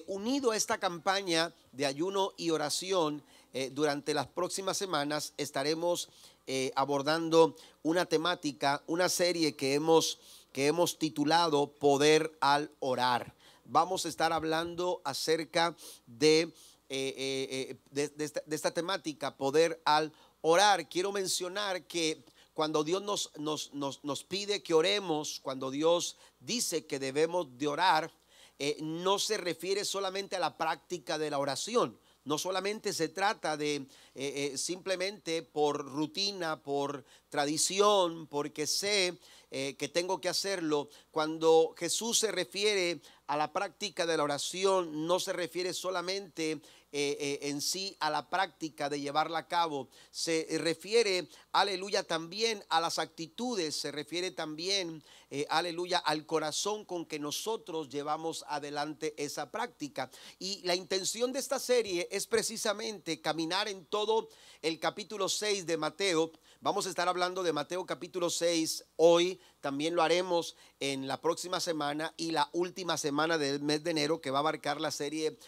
unido a esta campaña de ayuno y oración, durante las próximas semanas estaremos abordando una temática, una serie que hemos titulado Poder al Orar. Vamos a estar hablando acerca de esta temática, poder al orar. Quiero mencionar que cuando Dios nos pide que oremos, cuando Dios dice que debemos de orar, no se refiere solamente a la práctica de la oración. No solamente se trata de simplemente por rutina, por tradición, porque sé que tengo que hacerlo. Cuando Jesús se refiere a la práctica de la oración, no se refiere solamente en sí a la práctica de llevarla a cabo. Se refiere, aleluya, también a las actitudes, se refiere también, aleluya, al corazón con que nosotros llevamos adelante esa práctica. Y la intención de esta serie es precisamente caminar en todo el capítulo 6 de Mateo. Vamos a estar hablando de Mateo capítulo 6 hoy, también lo haremos en la próxima semana y la última semana del mes de enero, que va a abarcar la serie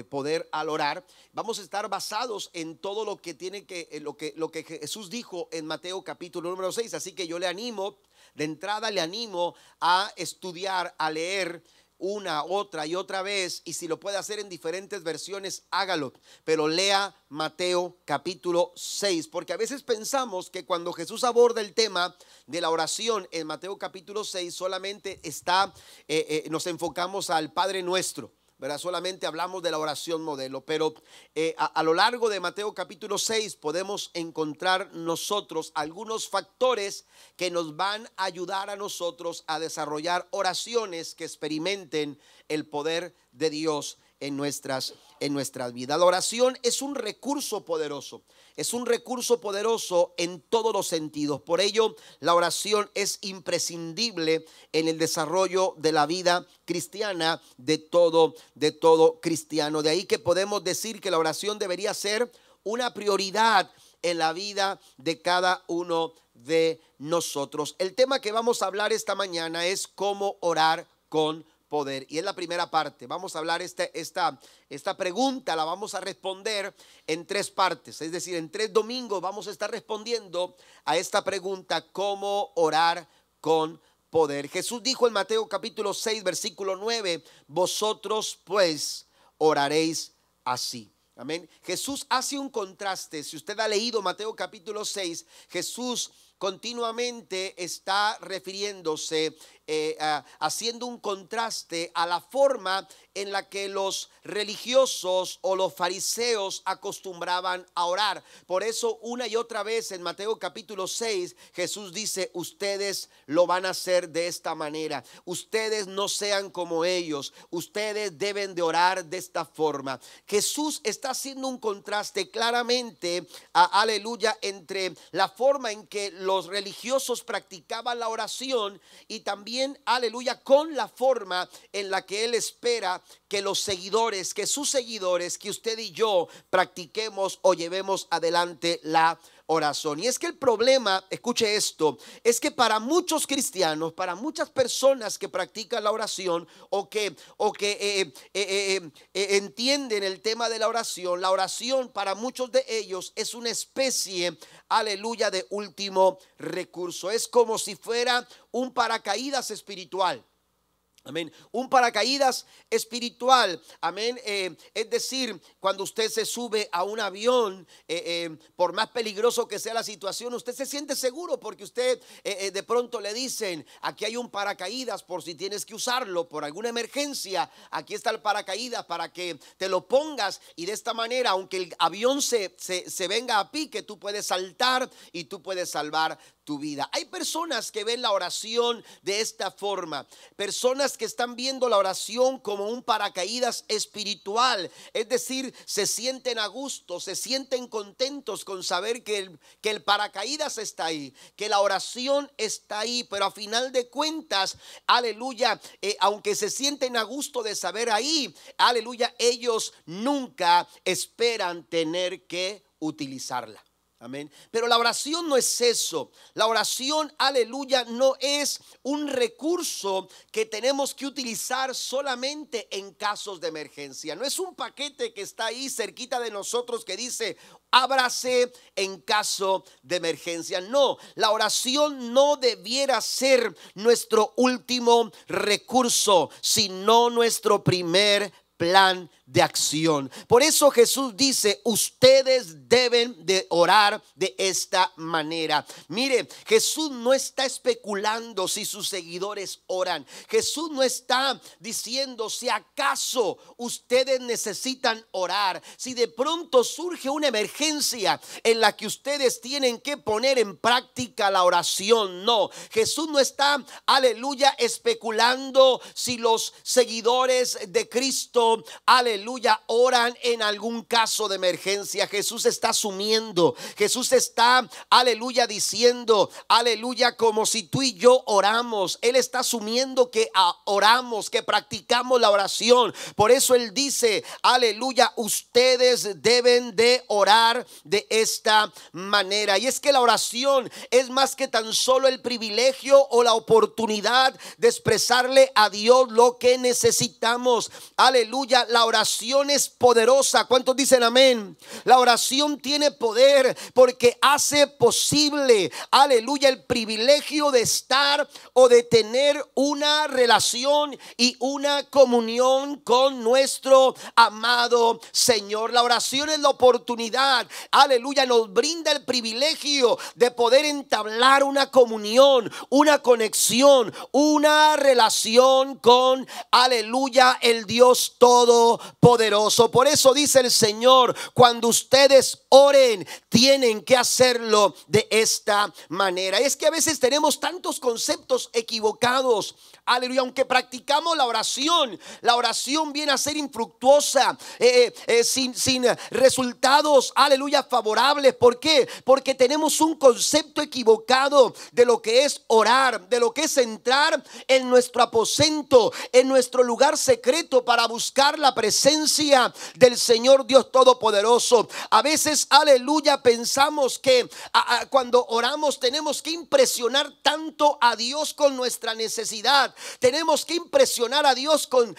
Poder al Orar. Vamos a estar basados en todo lo que tiene lo que Jesús dijo en Mateo capítulo número 6. Así que yo le animo, de entrada le animo a estudiar, a leer una, otra y otra vez, y si lo puede hacer en diferentes versiones, hágalo, pero lea Mateo capítulo 6, porque a veces pensamos que cuando Jesús aborda el tema de la oración en Mateo capítulo 6, solamente nos enfocamos al Padre Nuestro, ¿verdad? Solamente hablamos de la oración modelo, pero a lo largo de Mateo capítulo 6 podemos encontrar nosotros algunos factores que nos van a ayudar a nosotros a desarrollar oraciones que experimenten el poder de Dios en nuestras vidas. La oración es un recurso poderoso. Es un recurso poderoso en todos los sentidos. Por ello, la oración es imprescindible en el desarrollo de la vida cristiana de todo cristiano. De ahí que podemos decir que la oración debería ser una prioridad en la vida de cada uno de nosotros. El tema que vamos a hablar esta mañana es cómo orar con poder, y es la primera parte. Vamos a hablar esta pregunta, la vamos a responder en tres partes, es decir, en 3 domingos vamos a estar respondiendo a esta pregunta: ¿cómo orar con poder? Jesús dijo en Mateo capítulo 6 versículo 9: vosotros pues oraréis así. Amén. Jesús hace un contraste. Si usted ha leído Mateo capítulo 6, Jesús continuamente está refiriéndose, haciendo un contraste a la forma en la que los religiosos o los fariseos acostumbraban a orar. Por eso una y otra vez en Mateo capítulo 6 Jesús dice: ustedes lo van a hacer de esta manera, ustedes no sean como ellos, ustedes deben de orar de esta forma. Jesús está haciendo un contraste claramente, aleluya, entre la forma en que los religiosos practicaban la oración y también, aleluya, con la forma en la que él espera que los seguidores, que sus seguidores, que usted y yo practiquemos o llevemos adelante la oración. Y es que el problema, escuche esto, es que para muchos cristianos, para muchas personas que practican la oración o que entienden el tema de la oración para muchos de ellos es una especie, aleluya, de último recurso. Es como si fuera un paracaídas espiritual. Amén. Un paracaídas espiritual. Amén. Es decir, cuando usted se sube a un avión, por más peligroso que sea la situación, usted se siente seguro porque usted de pronto le dicen: aquí hay un paracaídas por si tienes que usarlo, por alguna emergencia. Aquí está el paracaídas para que te lo pongas, y de esta manera, aunque el avión se venga a pique, tú puedes saltar y tú puedes salvar tu vida. Hay personas que ven la oración de esta forma, personas que están viendo la oración como un paracaídas espiritual, es decir, se sienten a gusto, se sienten contentos con saber que el paracaídas está ahí, que la oración está ahí, pero a final de cuentas, aleluya, aunque se sienten a gusto de saber ahí, aleluya, ellos nunca esperan tener que utilizarla. Amén. Pero la oración no es eso. La oración, aleluya, no es un recurso que tenemos que utilizar solamente en casos de emergencia. No es un paquete que está ahí cerquita de nosotros que dice: ábrase en caso de emergencia. No, la oración no debiera ser nuestro último recurso, sino nuestro primer plan de acción. Por eso Jesús dice: ustedes deben de orar de esta manera. Mire, Jesús no está especulando si sus seguidores oran. Jesús no está diciendo si acaso ustedes necesitan orar, si de pronto surge una emergencia en la que ustedes tienen que poner en práctica la oración. No, Jesús no está, aleluya, especulando si los seguidores de Cristo, aleluya, oran en algún caso de emergencia. Jesús está asumiendo, Jesús está, aleluya, diciendo, aleluya, como si tú y yo oramos. Él está asumiendo que oramos, que practicamos la oración. Por eso Él dice, aleluya, ustedes deben de orar de esta manera. Y es que la oración es más que tan solo el privilegio o la oportunidad de expresarle a Dios lo que necesitamos. Aleluya, la oración es poderosa. ¿Cuántos dicen amén? La oración tiene poder porque hace posible, aleluya, el privilegio de estar o de tener una relación y una comunión con nuestro amado Señor. La oración es la oportunidad, aleluya, nos brinda el privilegio de poder entablar una comunión, una conexión, una relación con, aleluya, el Dios Todopoderoso. Por eso dice el Señor: cuando ustedes oren, tienen que hacerlo de esta manera. Es que a veces tenemos tantos conceptos equivocados. Aleluya, aunque practicamos la oración viene a ser infructuosa, sin resultados, aleluya, favorables. ¿Por qué? Porque tenemos un concepto equivocado de lo que es orar, de lo que es entrar en nuestro aposento, en nuestro lugar secreto para buscar la presencia del Señor Dios Todopoderoso. A veces, aleluya, pensamos que cuando oramos tenemos que impresionar tanto a Dios con nuestra necesidad. Tenemos que impresionar a Dios con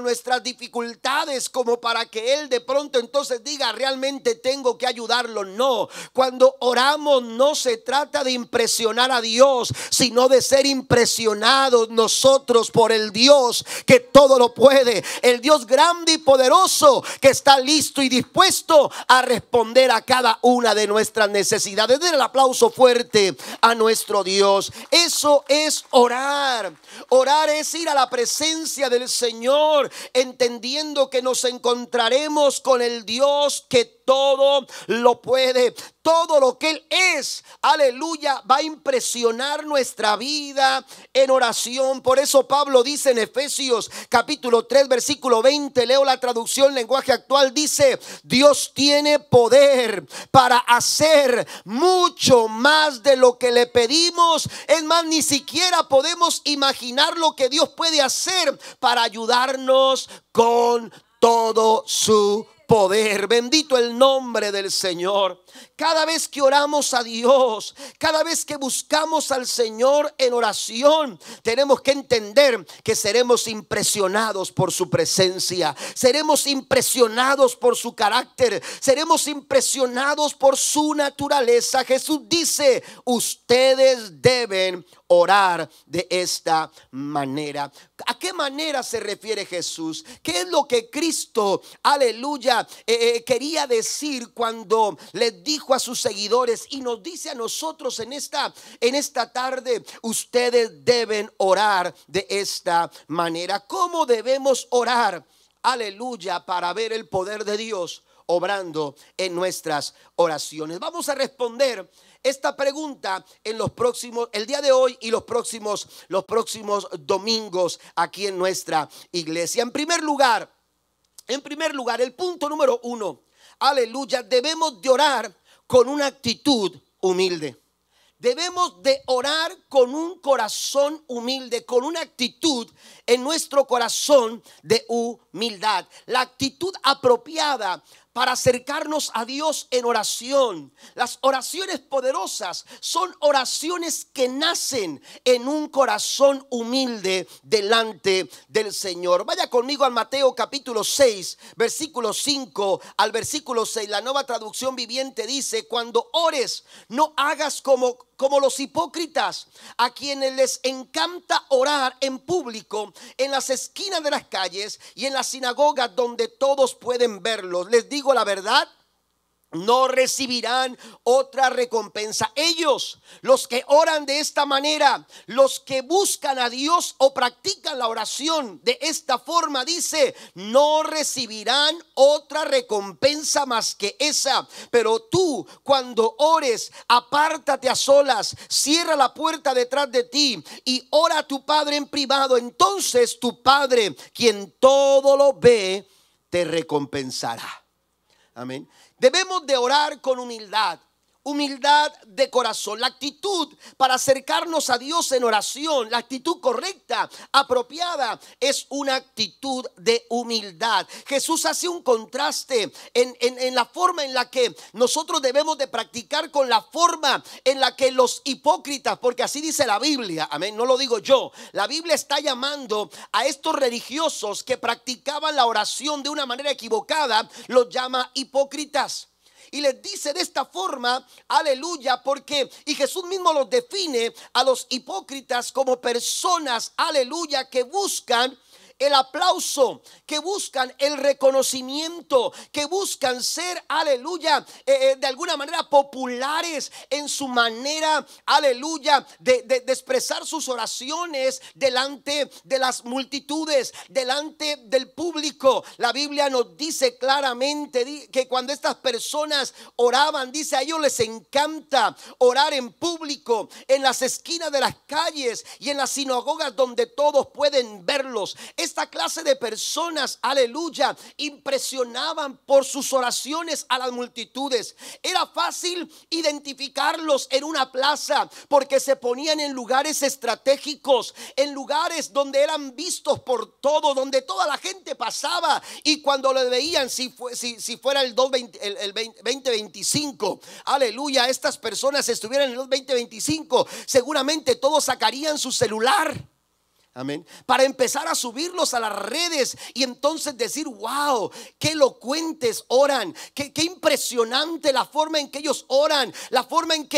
nuestras dificultades, como para que Él de pronto entonces diga: realmente tengo que ayudarlo. No, cuando oramos no se trata de impresionar a Dios, sino de ser impresionados nosotros por el Dios que todo lo puede, el Dios grande y poderoso que está listo y dispuesto a responder a cada una de nuestras necesidades. Den el aplauso fuerte a nuestro Dios. Eso es orar. Orar es ir a la presencia del Señor, entendiendo que nos encontraremos con el Dios que todo lo puede. Todo lo que Él es, aleluya, va a impresionar nuestra vida en oración. Por eso Pablo dice en Efesios capítulo 3 versículo 20, leo la traducción lenguaje actual, dice: Dios tiene poder para hacer mucho más de lo que le pedimos. Es más, ni siquiera podemos imaginar lo que Dios puede hacer para ayudarnos con todo su poder. Bendito el nombre del Señor. Cada vez que oramos a Dios, cada vez que buscamos al Señor en oración, tenemos que entender que seremos impresionados por su presencia, seremos impresionados por su carácter, seremos impresionados por su naturaleza. Jesús dice: ustedes deben orar de esta manera. ¿A qué manera se refiere Jesús? ¿Qué es lo que Cristo, aleluya, quería decir cuando les dijo a sus seguidores y nos dice a nosotros en esta tarde: ustedes deben orar de esta manera? ¿Cómo debemos orar? Aleluya, para ver el poder de Dios obrando en nuestras oraciones. Vamos a responder esta pregunta en el día de hoy y los próximos domingos aquí en nuestra iglesia. En primer lugar, el punto número 1, aleluya, debemos de orar con una actitud humilde. Debemos de orar con un corazón humilde, con una actitud en nuestro corazón de humildad. La actitud apropiada para acercarnos a Dios en oración. Las oraciones poderosas son oraciones que nacen en un corazón humilde delante del Señor. Vaya conmigo al Mateo capítulo 6, versículo 5 al versículo 6. La Nueva Traducción Viviente dice: cuando ores, no hagas como los hipócritas, a quienes les encanta orar en público, en las esquinas de las calles y en las sinagogas donde todos pueden verlos. Les digo la verdad, no recibirán otra recompensa. Ellos, los que oran de esta manera, los que buscan a Dios o practican la oración de esta forma, dice, no recibirán otra recompensa más que esa. Pero tú, cuando ores, apártate a solas, cierra la puerta detrás de ti y ora a tu Padre en privado. Entonces tu Padre, quien todo lo ve, te recompensará. Amén. Debemos de orar con humildad, humildad de corazón. La actitud para acercarnos a Dios en oración, la actitud correcta, apropiada, es una actitud de humildad. Jesús hace un contraste en la forma en la que nosotros debemos de practicar con la forma en la que los hipócritas, porque así dice la Biblia, amén, no lo digo yo, la Biblia está llamando a estos religiosos que practicaban la oración de una manera equivocada, los llama hipócritas. Y les dice de esta forma, aleluya, porque, y Jesús mismo los define a los hipócritas como personas, aleluya, que buscan el aplauso, que buscan el reconocimiento, que buscan ser, aleluya, de alguna manera populares en su manera, aleluya, de expresar sus oraciones delante de las multitudes, delante del público. La Biblia nos dice claramente que cuando estas personas oraban, dice, a ellos les encanta orar en público, en las esquinas de las calles y en las sinagogas donde todos pueden verlos. Esta clase de personas, aleluya, impresionaban por sus oraciones a las multitudes. Era fácil identificarlos en una plaza porque se ponían en lugares estratégicos, en lugares donde eran vistos por todo, donde toda la gente pasaba, y cuando lo veían, si fuera el 2025, aleluya, estas personas estuvieran en el 2025, seguramente todos sacarían su celular. Amén. Para empezar a subirlos a las redes y entonces decir, wow, qué elocuentes oran, qué impresionante la forma en que ellos oran, la forma en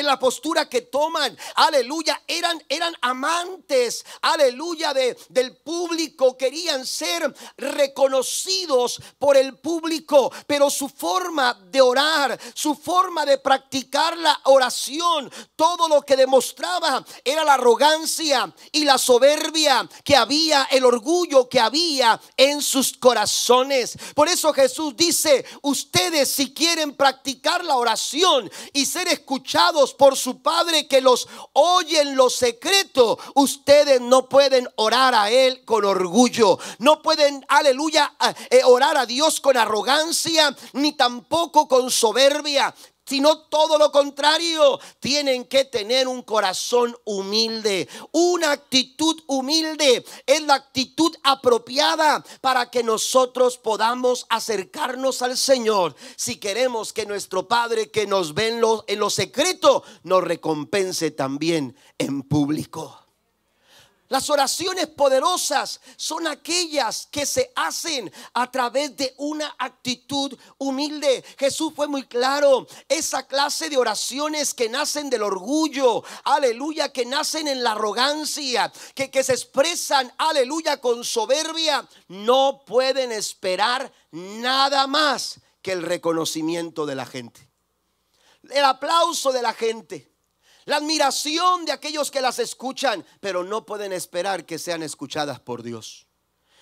la postura que toman, aleluya, eran amantes, aleluya, del público, querían ser reconocidos por el público, pero su forma de orar, su forma de practicar la oración, todo lo que demostraba era la arrogancia y la soberbia que había, el orgullo que había en sus corazones. Por eso Jesús dice, ustedes si quieren practicar la oración y ser escuchados por su Padre que los oye en lo secreto, ustedes no pueden orar a Él con orgullo, no pueden, aleluya, orar a Dios con arrogancia, ni tampoco con soberbia, sino todo lo contrario. Tienen que tener un corazón humilde. Una actitud humilde es la actitud apropiada para que nosotros podamos acercarnos al Señor, si queremos que nuestro Padre que nos ve en lo secreto nos recompense también en público. Las oraciones poderosas son aquellas que se hacen a través de una actitud humilde. Jesús fue muy claro, esa clase de oraciones que nacen del orgullo, aleluya, que nacen en la arrogancia, que se expresan, aleluya, con soberbia, no pueden esperar nada más que el reconocimiento de la gente, el aplauso de la gente, la admiración de aquellos que las escuchan, pero no pueden esperar que sean escuchadas por Dios.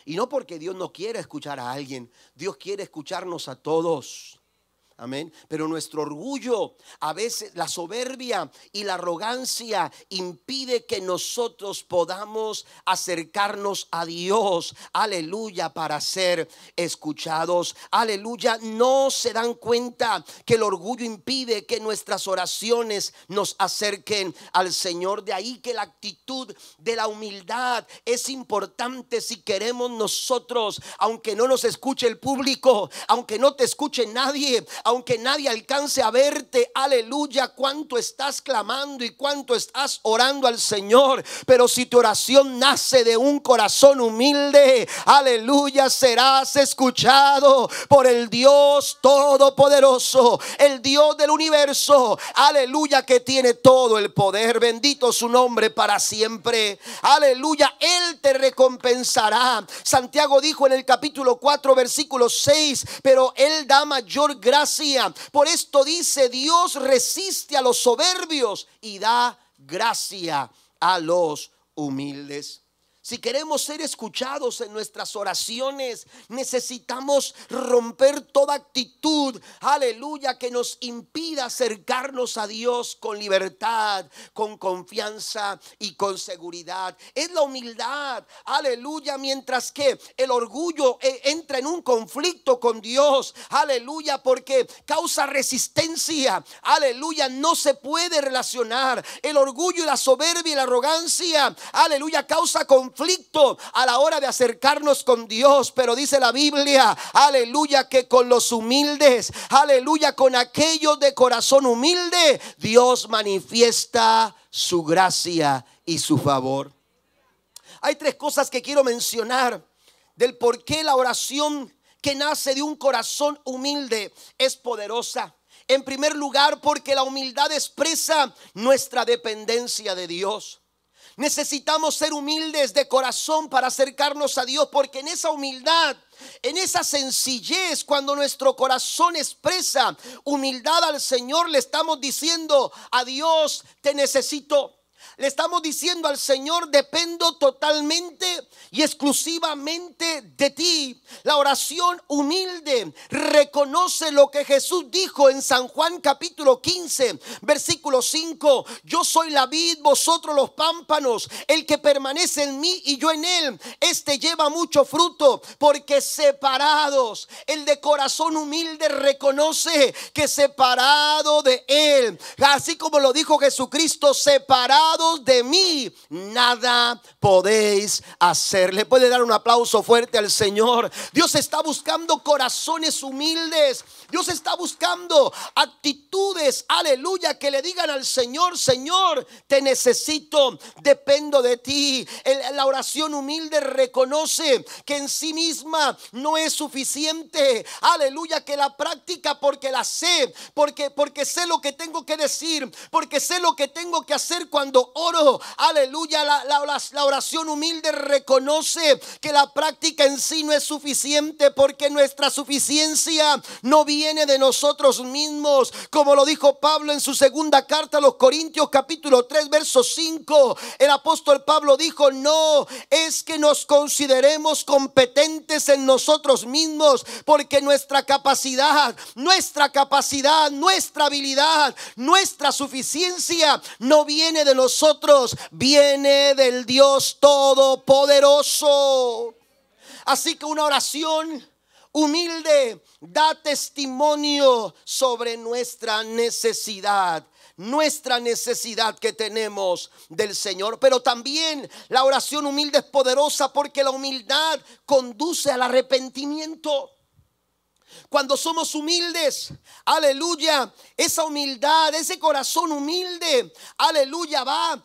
Y no porque Dios no quiera escuchar a alguien, Dios quiere escucharnos a todos. Amén. Pero nuestro orgullo, a veces la soberbia y la arrogancia impide que nosotros podamos acercarnos a Dios. Aleluya, para ser escuchados. Aleluya, no se dan cuenta que el orgullo impide que nuestras oraciones nos acerquen al Señor. De ahí que la actitud de la humildad es importante si queremos nosotros, aunque no nos escuche el público, aunque no te escuche nadie, aunque nadie alcance a verte, aleluya, cuánto estás clamando y cuánto estás orando al Señor. Pero si tu oración nace de un corazón humilde, aleluya, serás escuchado por el Dios todopoderoso, el Dios del universo, aleluya, que tiene todo el poder. Bendito su nombre para siempre. Aleluya, Él te recompensará. Santiago dijo en el capítulo 4 versículo 6, pero Él da mayor gracia. Por esto dice: Dios resiste a los soberbios y da gracia a los humildes. Si queremos ser escuchados en nuestras oraciones, necesitamos romper toda actitud, aleluya, que nos impida acercarnos a Dios con libertad, con confianza y con seguridad. Es la humildad, aleluya, mientras que el orgullo entra en un conflicto con Dios, aleluya, porque causa resistencia, aleluya, no se puede relacionar. El orgullo y la soberbia y la arrogancia, aleluya, causa conflicto a la hora de acercarnos con Dios. Pero dice la Biblia, aleluya, que con los humildes, aleluya, con aquellos de corazón humilde, Dios manifiesta su gracia y su favor. Hay tres cosas que quiero mencionar del por qué la oración que nace de un corazón humilde es poderosa. En primer lugar, porque la humildad expresa nuestra dependencia de Dios. Necesitamos ser humildes de corazón para acercarnos a Dios, porque en esa humildad, en esa sencillez, cuando nuestro corazón expresa humildad al Señor, le estamos diciendo a Dios: te necesito. Le estamos diciendo al Señor: dependo totalmente y exclusivamente de ti. La oración humilde reconoce lo que Jesús dijo en San Juan capítulo 15 versículo 5: yo soy la vid, vosotros los pámpanos. El que permanece en mí y yo en él, este lleva mucho fruto, porque separados, el de corazón humilde reconoce que separado de él, así como lo dijo Jesucristo, separados de mí nada podéis hacer. Le puede dar un aplauso fuerte al Señor. Dios está buscando corazones humildes. Dios está buscando actitudes, aleluya, que le digan al Señor: Señor, te necesito, dependo de ti. La oración humilde reconoce que en sí misma no es suficiente, aleluya, que la práctica, porque la sé, porque sé lo que tengo que decir, porque sé lo que tengo que hacer cuando oro, aleluya. La oración humilde reconoce que la práctica en sí no es suficiente, porque nuestra suficiencia no viene de nosotros mismos, como lo dijo Pablo en su segunda carta a los Corintios capítulo 3 verso 5. El apóstol Pablo dijo: no es que nos consideremos competentes en nosotros mismos, porque nuestra capacidad, nuestra habilidad, nuestra suficiencia no viene de nosotros, viene del Dios todopoderoso. Así que una oración humilde da testimonio sobre nuestra necesidad que tenemos del Señor. Pero también la oración humilde es poderosa porque la humildad conduce al arrepentimiento. Cuando somos humildes, aleluya, esa humildad, ese corazón humilde, aleluya, va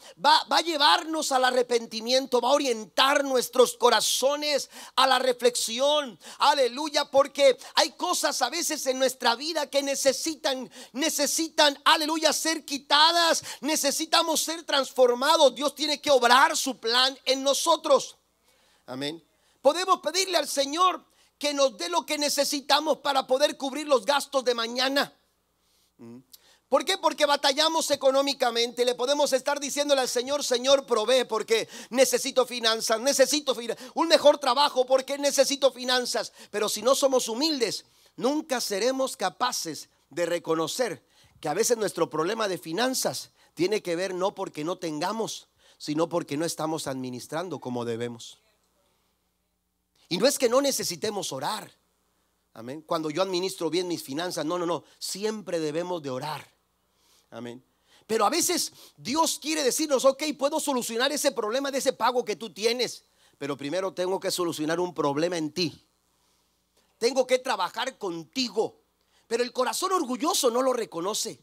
a llevarnos al arrepentimiento, va a orientar nuestros corazones a la reflexión, aleluya, porque hay cosas a veces en nuestra vida que necesitan, aleluya, ser quitadas. Necesitamos ser transformados. Dios tiene que obrar su plan en nosotros. Amén. Podemos pedirle al Señor que nos dé lo que necesitamos para poder cubrir los gastos de mañana. ¿Por qué? Porque batallamos económicamente. Le podemos estar diciéndole al Señor: Señor, provee porque necesito finanzas, un mejor trabajo porque necesito finanzas. Pero si no somos humildes, nunca seremos capaces de reconocer que a veces nuestro problema de finanzas tiene que ver no porque no tengamos, sino porque no estamos administrando como debemos. Y no es que no necesitemos orar. Amén. Cuando yo administro bien mis finanzas, no. Siempre debemos de orar. Amén. Pero a veces Dios quiere decirnos, ok, puedo solucionar ese problema de ese pago que tú tienes, pero primero tengo que solucionar un problema en ti. Tengo que trabajar contigo. Pero el corazón orgulloso no lo reconoce.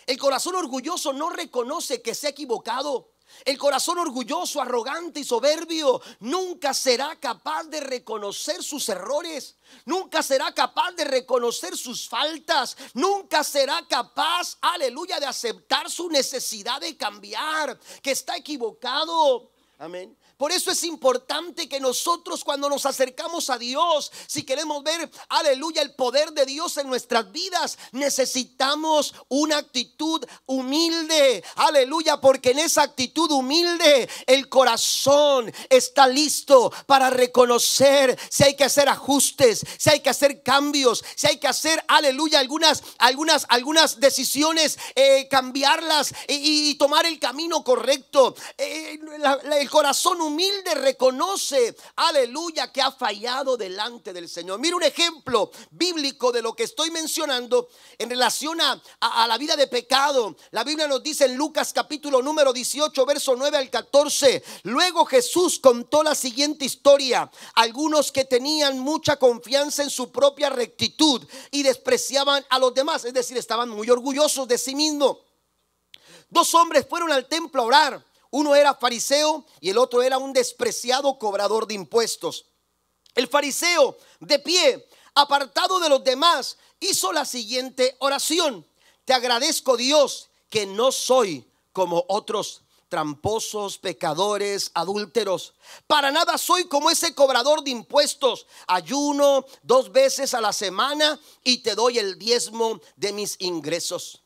El corazón orgulloso no reconoce que se ha equivocado. El corazón orgulloso, arrogante y soberbio nunca será capaz de reconocer sus errores. Nunca será capaz de reconocer sus faltas. Nunca será capaz, aleluya, de aceptar su necesidad de cambiar, que está equivocado. Amén. Por eso es importante que nosotros, cuando nos acercamos a Dios, si queremos ver, aleluya, el poder de Dios en nuestras vidas, necesitamos una actitud humilde, aleluya, porque en esa actitud humilde el corazón está listo para reconocer si hay que hacer ajustes, si hay que hacer cambios, si hay que hacer, aleluya, algunas decisiones, cambiarlas y tomar el camino correcto. El corazón humilde reconoce, aleluya, que ha fallado delante del Señor. Mira un ejemplo bíblico de lo que estoy mencionando en relación a la vida de pecado. La Biblia nos dice en Lucas capítulo número 18, verso 9 al 14. Luego Jesús contó la siguiente historia. Algunos que tenían mucha confianza en su propia rectitud y despreciaban a los demás, es decir, estaban muy orgullosos de sí mismos. Dos hombres fueron al templo a orar. Uno era fariseo y el otro era un despreciado cobrador de impuestos. El fariseo, de pie, apartado de los demás, hizo la siguiente oración: te agradezco, Dios, que no soy como otros tramposos, pecadores, adúlteros. Para nada soy como ese cobrador de impuestos. Ayuno 2 veces a la semana y te doy el diezmo de mis ingresos.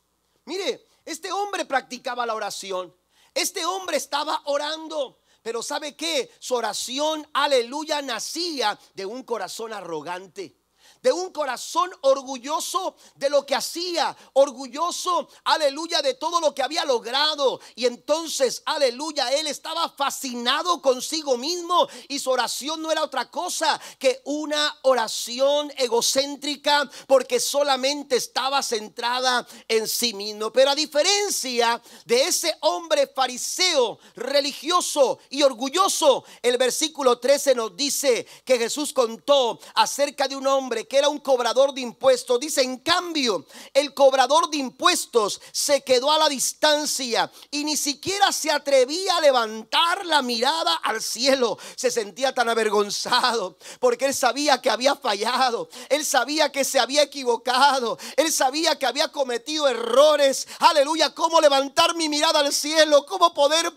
Mire, este hombre practicaba la oración. Este hombre estaba orando, pero ¿sabe qué? Su oración, aleluya, nacía de un corazón arrogante, de un corazón orgulloso de lo que hacía, orgulloso, aleluya, de todo lo que había logrado. Y entonces, aleluya, él estaba fascinado consigo mismo y su oración no era otra cosa que una oración egocéntrica, porque solamente estaba centrada en sí mismo. Pero a diferencia de ese hombre fariseo, religioso y orgulloso, el versículo 13 nos dice que Jesús contó acerca de un hombre que era un cobrador de impuestos. Dice: en cambio, el cobrador de impuestos se quedó a la distancia y ni siquiera se atrevía a levantar la mirada al cielo. Se sentía tan avergonzado porque él sabía que había fallado, él sabía que se había equivocado, él sabía que había cometido errores. Aleluya, ¿cómo levantar mi mirada al cielo? ¿Cómo poder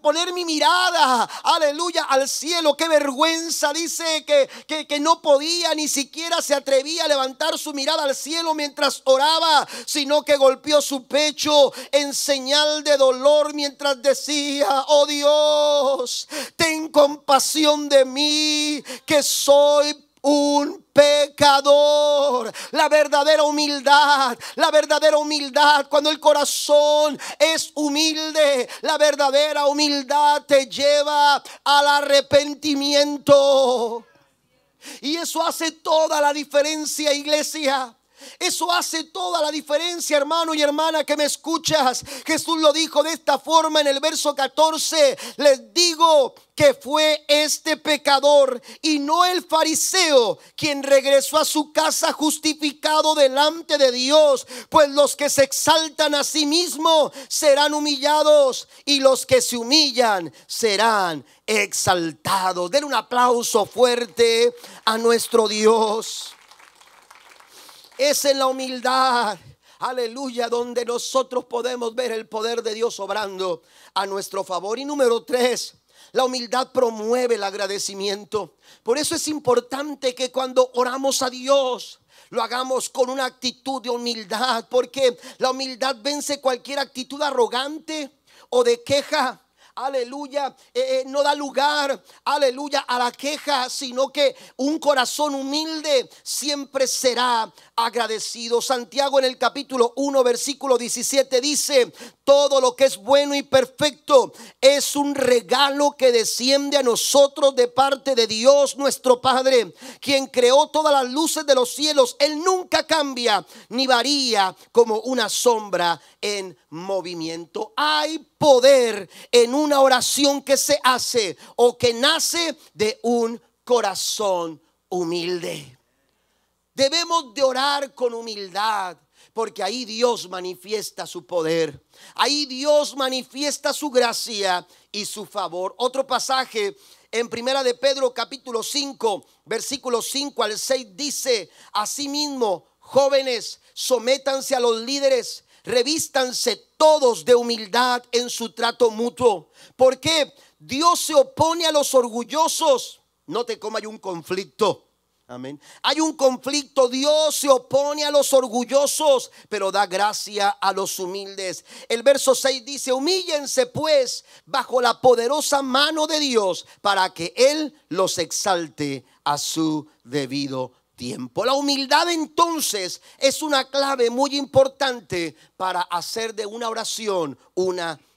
poner mi mirada, aleluya, al cielo? Qué vergüenza. Dice que no podía, ni siquiera se atrevía a levantar su mirada al cielo mientras oraba, sino que golpeó su pecho en señal de dolor mientras decía: oh Dios, ten compasión de mí, que soy un pecador. La verdadera humildad, cuando el corazón es humilde, la verdadera humildad te lleva al arrepentimiento. Y eso hace toda la diferencia, iglesia. Eso hace toda la diferencia, hermano y hermana que me escuchas. Jesús lo dijo de esta forma en el verso 14: les digo que fue este pecador y no el fariseo quien regresó a su casa justificado delante de Dios. Pues los que se exaltan a sí mismos serán humillados, y los que se humillan serán exaltados. Den un aplauso fuerte a nuestro Dios. Es en la humildad, aleluya, donde nosotros podemos ver el poder de Dios obrando a nuestro favor. Y número 3, la humildad promueve el agradecimiento. Por eso es importante que cuando oramos a Dios lo hagamos con una actitud de humildad, porque la humildad vence cualquier actitud arrogante o de queja. aleluya, no da lugar, aleluya, a la queja, sino que un corazón humilde siempre será agradecido. Santiago en el capítulo 1 versículo 17 dice: todo lo que es bueno y perfecto es un regalo que desciende a nosotros de parte de Dios nuestro Padre, quien creó todas las luces de los cielos. Él nunca cambia ni varía como una sombra en movimiento. Hay poder en una oración que se hace o que nace de un corazón humilde. Debemos de orar con humildad, porque ahí Dios manifiesta su poder. Ahí Dios manifiesta su gracia y su favor. Otro pasaje en Primera de Pedro capítulo 5 versículos 5 al 6 dice: asimismo, jóvenes, sométanse a los líderes, revístanse todos de humildad en su trato mutuo, porque Dios se opone a los orgullosos. Note cómo hay un conflicto. Amén. Hay un conflicto. Dios se opone a los orgullosos, pero da gracia a los humildes. El verso 6 dice: humíllense pues bajo la poderosa mano de Dios, para que Él los exalte a su debido tiempo. La humildad entonces es una clave muy importante para hacer de una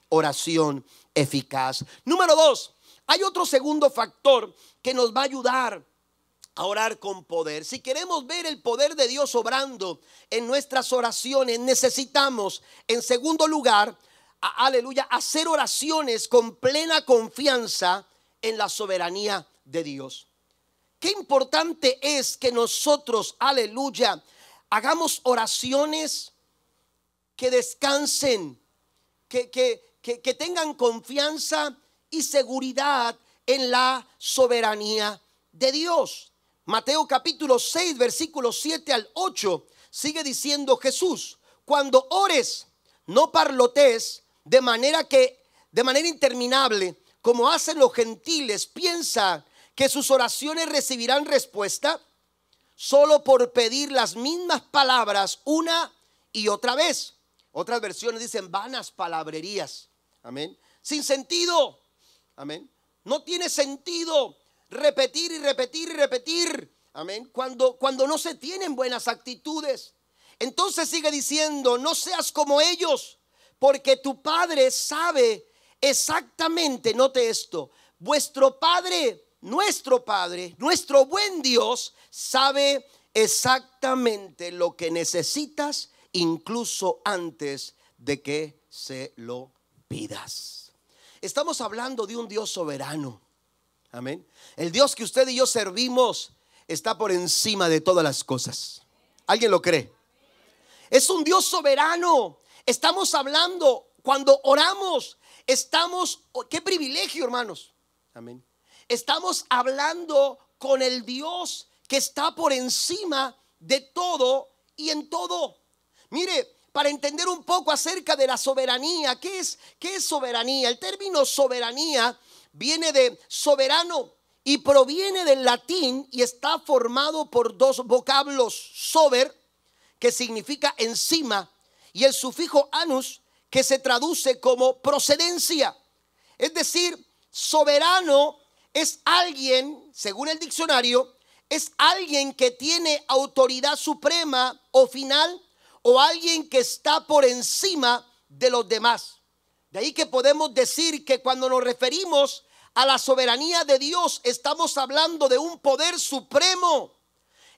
oración eficaz. Número 2, hay otro segundo factor que nos va a ayudar a orar con poder. Si queremos ver el poder de Dios obrando en nuestras oraciones, necesitamos, en segundo lugar, aleluya, hacer oraciones con plena confianza en la soberanía de Dios. Qué importante es que nosotros, aleluya, hagamos oraciones que descansen, que tengan confianza y seguridad en la soberanía de Dios. Mateo capítulo 6 versículos 7 al 8 sigue diciendo Jesús: cuando ores, no parlotes de manera interminable, como hacen los gentiles. Piensa que sus oraciones recibirán respuesta solo por pedir las mismas palabras una y otra vez. Otras versiones dicen vanas palabrerías. Amén. Sin sentido. Amén. No tiene sentido repetir y repetir y repetir. Amén. Cuando no se tienen buenas actitudes. Entonces sigue diciendo: no seas como ellos, porque tu Padre sabe exactamente, note esto, vuestro Padre, nuestro buen Dios sabe exactamente lo que necesitas, incluso antes de que se lo pidas. Estamos hablando de un Dios soberano. Amén. El Dios que usted y yo servimos está por encima de todas las cosas. ¿Alguien lo cree? Es un Dios soberano. Estamos hablando, cuando oramos, qué privilegio, hermanos. Amén. Estamos hablando con el Dios que está por encima de todo y en todo. Mire, para entender un poco acerca de la soberanía, ¿qué es soberanía? El término soberanía viene de soberano y proviene del latín y está formado por dos vocablos: sober, que significa encima, y el sufijo anus, que se traduce como procedencia. Es decir, soberano es alguien, según el diccionario, es alguien que tiene autoridad suprema o final, o alguien que está por encima de los demás. De ahí que podemos decir que cuando nos referimos a la soberanía de Dios, estamos hablando de un poder supremo.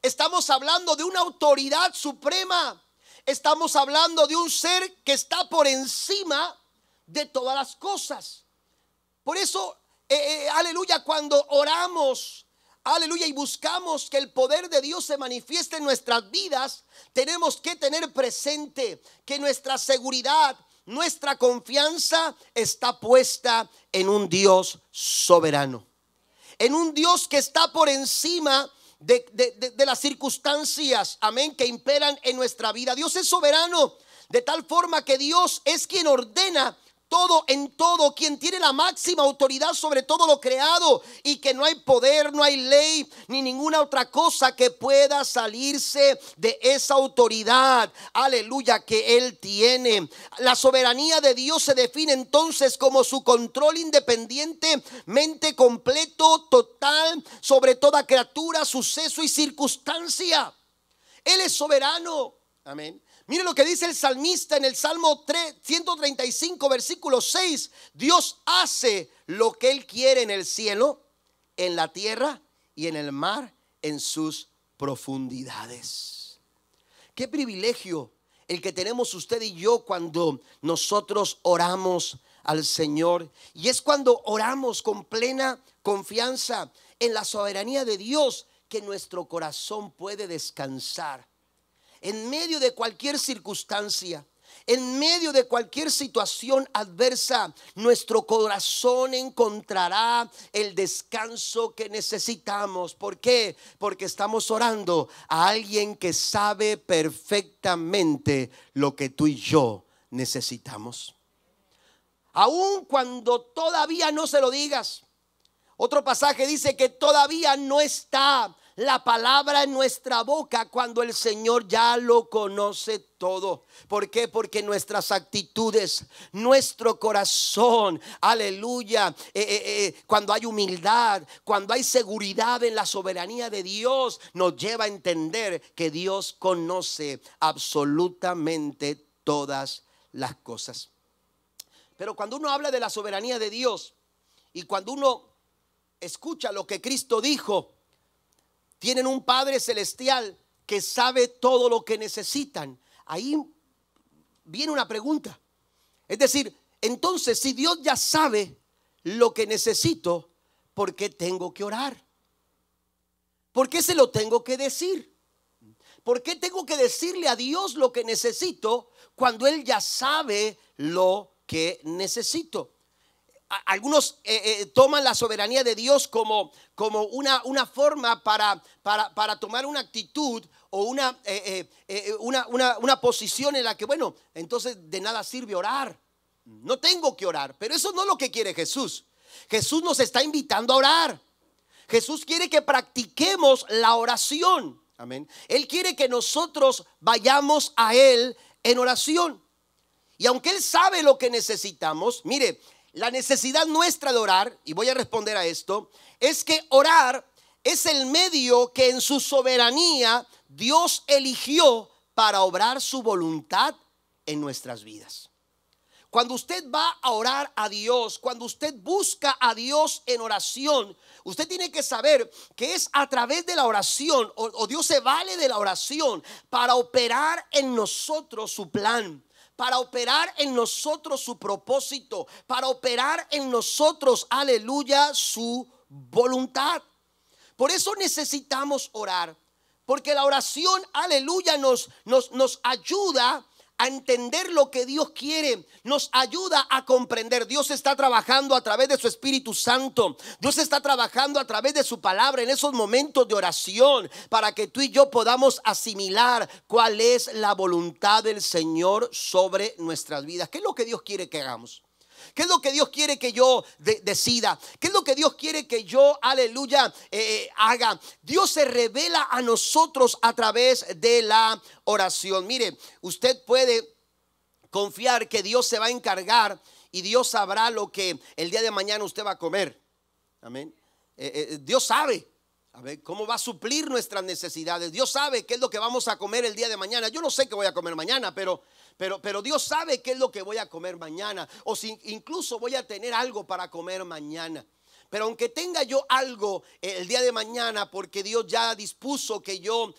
Estamos hablando de una autoridad suprema. Estamos hablando de un ser que está por encima de todas las cosas. Por eso, aleluya, cuando oramos, aleluya, y buscamos que el poder de Dios se manifieste en nuestras vidas, tenemos que tener presente que nuestra seguridad, nuestra confianza está puesta en un Dios soberano, en un Dios que está por encima de las circunstancias, amén, que imperan en nuestra vida. Dios es soberano, de tal forma que Dios es quien ordena todo en todo, quien tiene la máxima autoridad sobre todo lo creado, y que no hay poder, no hay ley, ni ninguna otra cosa que pueda salirse de esa autoridad, aleluya, que Él tiene. La soberanía de Dios se define entonces como su control independientemente completo, total, sobre toda criatura, suceso y circunstancia. Él es soberano. Amén. Mire lo que dice el salmista en el Salmo 135, versículo 6. Dios hace lo que Él quiere en el cielo, en la tierra y en el mar, en sus profundidades. Qué privilegio el que tenemos usted y yo cuando nosotros oramos al Señor. Y es cuando oramos con plena confianza en la soberanía de Dios que nuestro corazón puede descansar. En medio de cualquier circunstancia, en medio de cualquier situación adversa, nuestro corazón encontrará el descanso que necesitamos. ¿Por qué? Porque estamos orando a alguien que sabe perfectamente lo que tú y yo necesitamos. Aun cuando todavía no se lo digas. Otro pasaje dice que todavía no está la palabra en nuestra boca cuando el Señor ya lo conoce todo. ¿Por qué? Porque nuestras actitudes, nuestro corazón, aleluya, cuando hay humildad, cuando hay seguridad en la soberanía de Dios, nos lleva a entender que Dios conoce absolutamente todas las cosas. Pero cuando uno habla de la soberanía de Dios y cuando uno escucha lo que Cristo dijo, tienen un Padre celestial que sabe todo lo que necesitan. Ahí viene una pregunta. Es decir, entonces si Dios ya sabe lo que necesito, ¿por qué tengo que orar? ¿Por qué se lo tengo que decir? ¿Por qué tengo que decirle a Dios lo que necesito cuando Él ya sabe lo que necesito? Algunos toman la soberanía de Dios como una forma para tomar una actitud o una posición en la que, bueno, entonces de nada sirve orar. No tengo que orar, pero eso no es lo que quiere Jesús. Jesús nos está invitando a orar. Jesús quiere que practiquemos la oración. Amén. Él quiere que nosotros vayamos a Él en oración. Y aunque Él sabe lo que necesitamos, mire, la necesidad nuestra de orar, y voy a responder a esto, es que orar es el medio que en su soberanía Dios eligió para obrar su voluntad en nuestras vidas. Cuando usted va a orar a Dios, cuando usted busca a Dios en oración, usted tiene que saber que es a través de la oración, o Dios se vale de la oración para operar en nosotros su plan, para operar en nosotros su propósito, para operar en nosotros, aleluya, su voluntad. Por eso necesitamos orar, porque la oración, aleluya, nos ayuda a entender lo que Dios quiere, nos ayuda a comprender. Dios está trabajando a través de su Espíritu Santo. Dios está trabajando a través de su palabra en esos momentos de oración para que tú y yo podamos asimilar cuál es la voluntad del Señor sobre nuestras vidas. ¿Qué es lo que Dios quiere que hagamos? ¿Qué es lo que Dios quiere que yo decida? ¿Qué es lo que Dios quiere que yo, aleluya, haga? Dios se revela a nosotros a través de la oración. Mire, usted puede confiar que Dios se va a encargar y Dios sabrá lo que el día de mañana usted va a comer. Amén. Dios sabe. A ver, ¿cómo va a suplir nuestras necesidades? Dios sabe qué es lo que vamos a comer el día de mañana. Yo no sé qué voy a comer mañana, pero Dios sabe qué es lo que voy a comer mañana. O si incluso voy a tener algo para comer mañana. Pero aunque tenga yo algo el día de mañana, porque Dios ya dispuso que yo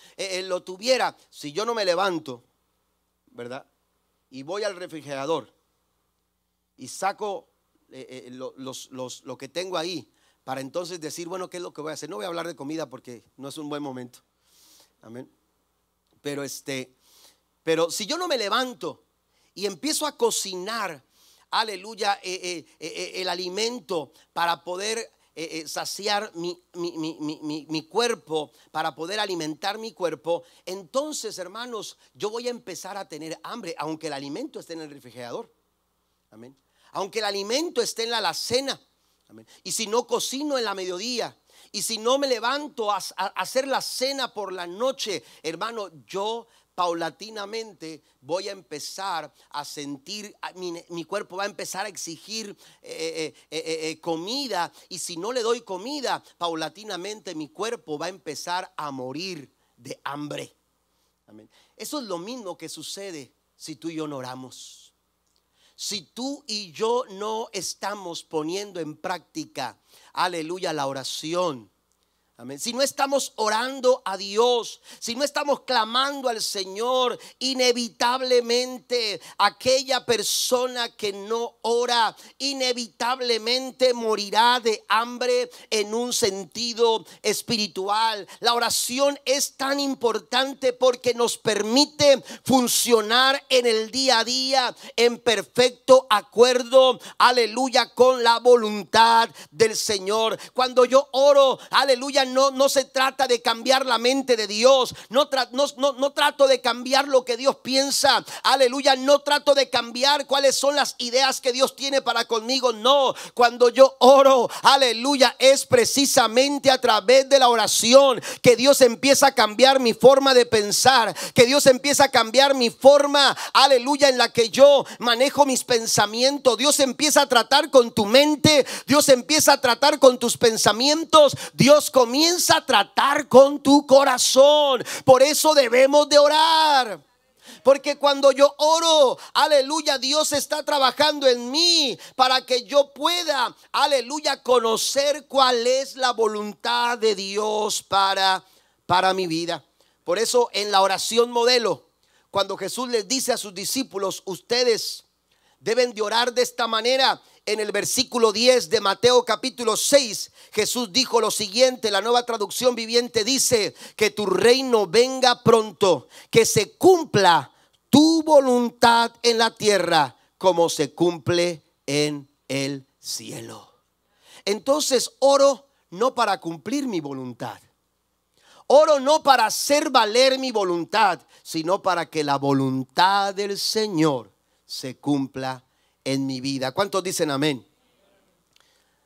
lo tuviera, si yo no me levanto, ¿verdad? Y voy al refrigerador y saco lo que tengo ahí, para entonces decir, bueno, ¿qué es lo que voy a hacer? No voy a hablar de comida porque no es un buen momento. Amén. Pero si yo no me levanto y empiezo a cocinar, aleluya, el alimento para poder saciar mi cuerpo, para poder alimentar mi cuerpo, entonces, hermanos, yo voy a empezar a tener hambre, aunque el alimento esté en el refrigerador. Amén. aunque el alimento esté en la alacena, amén, y si no cocino en la mediodía, y si no me levanto a hacer la cena por la noche, hermano, yo paulatinamente voy a empezar a sentir, mi cuerpo va a empezar a exigir comida, y si no le doy comida, paulatinamente mi cuerpo va a empezar a morir de hambre. Amén. Eso es lo mismo que sucede si tú y yo no oramos. Si tú y yo no estamos poniendo en práctica, aleluya, la oración. Amén. Si no estamos orando a Dios, si no estamos clamando al Señor, inevitablemente aquella persona que no ora, inevitablemente morirá de hambre en un sentido espiritual. La oración es tan importante porque nos permite funcionar en el día a día en perfecto acuerdo, aleluya, con la voluntad del Señor. Cuando yo oro, aleluya, no se trata de cambiar la mente de Dios, no trato de cambiar lo que Dios piensa, aleluya, no trato de cambiar cuáles son las ideas que Dios tiene para conmigo. No, cuando yo oro, aleluya, es precisamente a través de la oración que Dios empieza a cambiar mi forma de pensar, que Dios empieza a cambiar mi forma, aleluya, en la que yo manejo mis pensamientos. Dios empieza a tratar con tu mente, Dios empieza a tratar con tus pensamientos, Dios comienza a tratar con tu corazón. Por eso debemos de orar, porque cuando yo oro, aleluya, Dios está trabajando en mí para que yo pueda, aleluya, conocer cuál es la voluntad de Dios para mi vida. Por eso en la oración modelo, cuando Jesús les dice a sus discípulos, ustedes deben de orar de esta manera, en el versículo 10 de Mateo capítulo 6, Jesús dijo lo siguiente. La Nueva Traducción Viviente dice: que tu reino venga pronto, que se cumpla tu voluntad en la tierra como se cumple en el cielo. Entonces oro no para cumplir mi voluntad, oro no para hacer valer mi voluntad, sino para que la voluntad del Señor se cumpla en mi vida. ¿Cuántos dicen amén?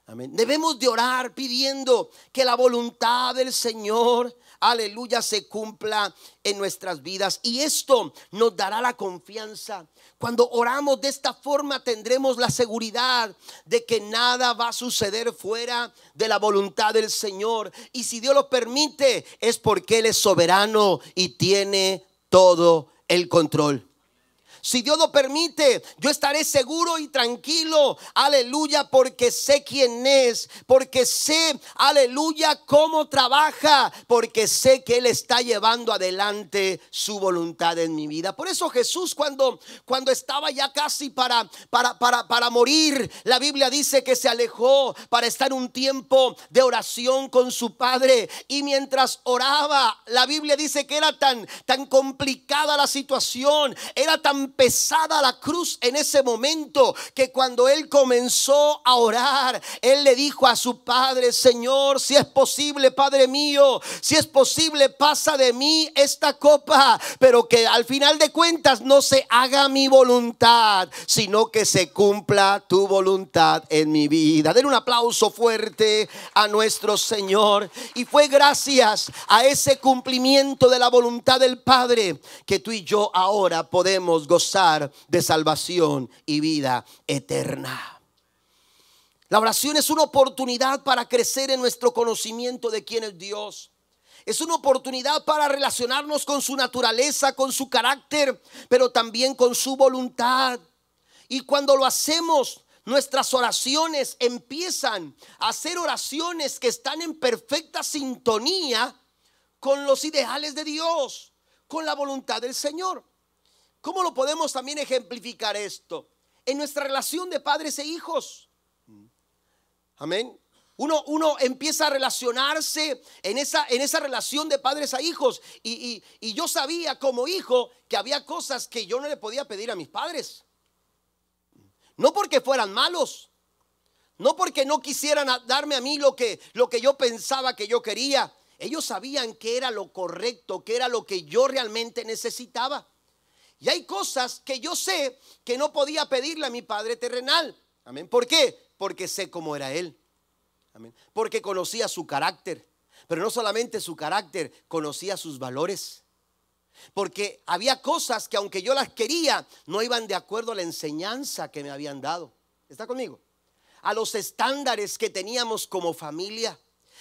Amén. Debemos de orar pidiendo que la voluntad del Señor, aleluya, se cumpla en nuestras vidas. Y esto nos dará la confianza. Cuando oramos de esta forma, tendremos la seguridad de que nada va a suceder fuera de la voluntad del Señor. Y si Dios lo permite, es porque Él es soberano y tiene todo el control. Si Dios lo permite, yo estaré seguro y tranquilo, aleluya, porque sé quién es, porque sé, aleluya, cómo trabaja, porque sé que Él está llevando adelante su voluntad en mi vida. Por eso Jesús, cuando estaba ya casi para morir, la Biblia dice que se alejó para estar un tiempo de oración con su Padre. Y mientras oraba, la Biblia dice que era tan complicada la situación, era tan pesada la cruz en ese momento, que cuando él comenzó a orar, él le dijo a su Padre: Señor, si es posible, Padre mío, si es posible, pasa de mí esta copa, pero que al final de cuentas no se haga mi voluntad, sino que se cumpla tu voluntad en mi vida. Den un aplauso fuerte a nuestro Señor. Y fue gracias a ese cumplimiento de la voluntad del Padre que tú y yo ahora podemos gozar de salvación y vida eterna. La oración es una oportunidad para crecer en nuestro conocimiento de quién es Dios. Es una oportunidad para relacionarnos con su naturaleza, con su carácter, pero también con su voluntad. Y cuando lo hacemos, nuestras oraciones empiezan a ser oraciones que están en perfecta sintonía con los ideales de Dios, con la voluntad del Señor. ¿Cómo lo podemos también ejemplificar esto? En nuestra relación de padres e hijos. Amén. Uno empieza a relacionarse en esa relación de padres a hijos. Y yo sabía como hijo que había cosas que yo no le podía pedir a mis padres. No porque fueran malos, no porque no quisieran darme a mí lo que yo pensaba que yo quería. Ellos sabían que era lo correcto, que era lo que yo realmente necesitaba. Y hay cosas que yo sé que no podía pedirle a mi padre terrenal. Amén. ¿Por qué? Porque sé cómo era Él. Amén. Porque conocía su carácter. Pero no solamente su carácter, conocía sus valores. Porque había cosas que aunque yo las quería, no iban de acuerdo a la enseñanza que me habían dado. ¿Está conmigo? A los estándares que teníamos como familia.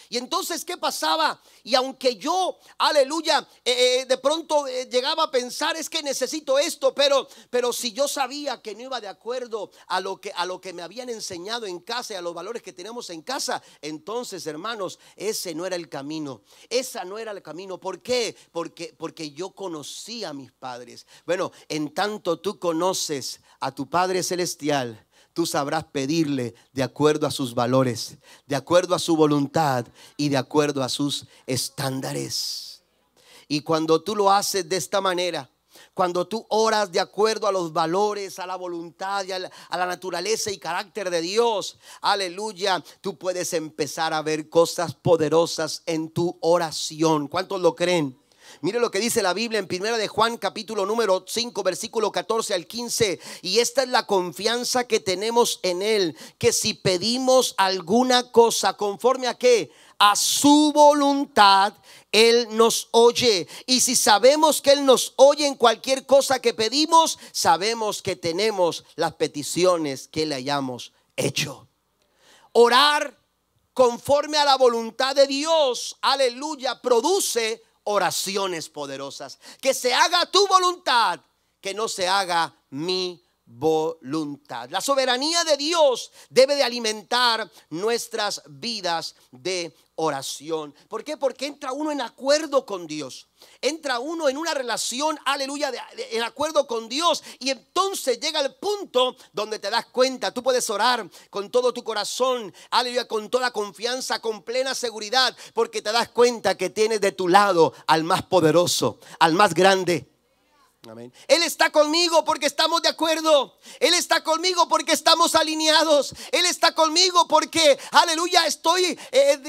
Y entonces, ¿qué pasaba? Y aunque yo, aleluya, de pronto llegaba a pensar, es que necesito esto, pero si yo sabía que no iba de acuerdo a lo que me habían enseñado en casa y a los valores que tenemos en casa, entonces, hermanos, ese no era el camino. Esa no era el camino. ¿Por qué? Porque yo conocí a mis padres. Bueno, en tanto tú conoces a tu Padre Celestial, tú sabrás pedirle de acuerdo a sus valores, de acuerdo a su voluntad y de acuerdo a sus estándares. Y cuando tú lo haces de esta manera, cuando tú oras de acuerdo a los valores, a la voluntad y a la naturaleza y carácter de Dios, aleluya, tú puedes empezar a ver cosas poderosas en tu oración. ¿Cuántos lo creen? Mire lo que dice la Biblia en 1 de Juan capítulo número 5 versículo 14 al 15. Y esta es la confianza que tenemos en Él, que si pedimos alguna cosa conforme a ¿qué? A su voluntad, Él nos oye. Y si sabemos que Él nos oye en cualquier cosa que pedimos, sabemos que tenemos las peticiones que le hayamos hecho. Orar conforme a la voluntad de Dios, aleluya, produce oraciones poderosas. Que se haga tu voluntad, que no se haga mi voluntad. La soberanía de Dios debe de alimentar nuestras vidas de oración. ¿Por qué? Porque entra uno en acuerdo con Dios. Entra uno en una relación, aleluya, en acuerdo con Dios. Y entonces llega el punto donde te das cuenta. Tú puedes orar con todo tu corazón, aleluya, con toda confianza, con plena seguridad. Porque te das cuenta que tienes de tu lado al más poderoso, al más grande. Amén. Él está conmigo porque estamos de acuerdo. Él está conmigo porque estamos alineados. Él está conmigo porque, aleluya, estoy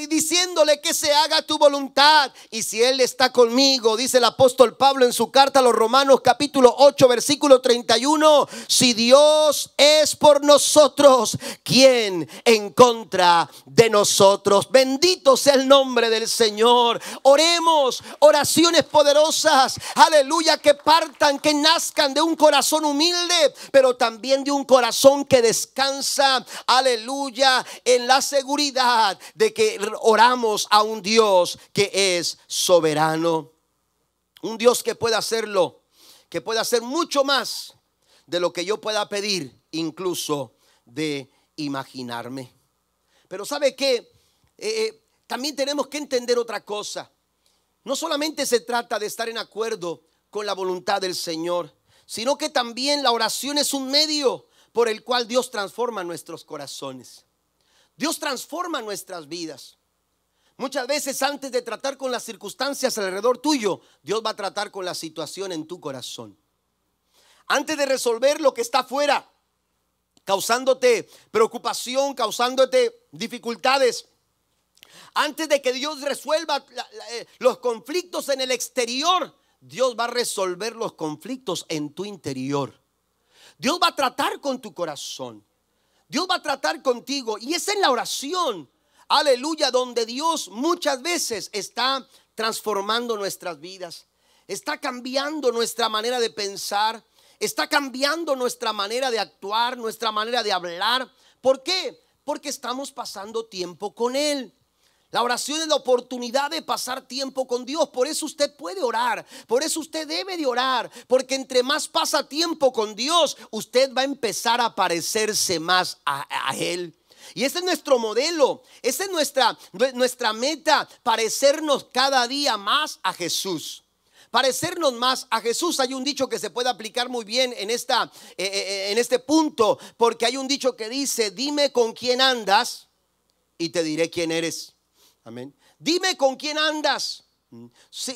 diciéndole que se haga tu voluntad. Y si Él está conmigo, dice el apóstol Pablo en su carta a los Romanos capítulo 8 versículo 31, si Dios es por nosotros, ¿quién en contra de nosotros? Bendito sea el nombre del Señor. Oremos oraciones poderosas, aleluya, que partan, que nazcan de un corazón humilde, pero también de un corazón que descansa, aleluya, en la seguridad de que oramos a un Dios que es soberano, un Dios que puede hacerlo, que puede hacer mucho más de lo que yo pueda pedir, incluso de imaginarme. Pero ¿sabe qué? También tenemos que entender otra cosa. No solamente se trata de estar en acuerdo con la voluntad del Señor, sino que también la oración es un medio por el cual Dios transforma nuestros corazones. Dios transforma nuestras vidas. Muchas veces antes de tratar con las circunstancias alrededor tuyo, Dios va a tratar con la situación en tu corazón. Antes de resolver lo que está afuera, causándote preocupación, causándote dificultades, antes de que Dios resuelva los conflictos en el exterior, Dios va a resolver los conflictos en tu interior. Dios va a tratar con tu corazón. Dios va a tratar contigo. Y es en la oración, aleluya, donde Dios muchas veces está transformando nuestras vidas. Está cambiando nuestra manera de pensar. Está cambiando nuestra manera de actuar, nuestra manera de hablar. ¿Por qué? Porque estamos pasando tiempo con Él. La oración es la oportunidad de pasar tiempo con Dios. Por eso usted puede orar. Por eso usted debe de orar. Porque entre más pasa tiempo con Dios, usted va a empezar a parecerse más a Él. Y ese es nuestro modelo. Esa es nuestra meta. Parecernos cada día más a Jesús. Parecernos más a Jesús. Hay un dicho que se puede aplicar muy bien en este punto. Porque hay un dicho que dice: dime con quién andas y te diré quién eres. Amén. Dime con quién andas,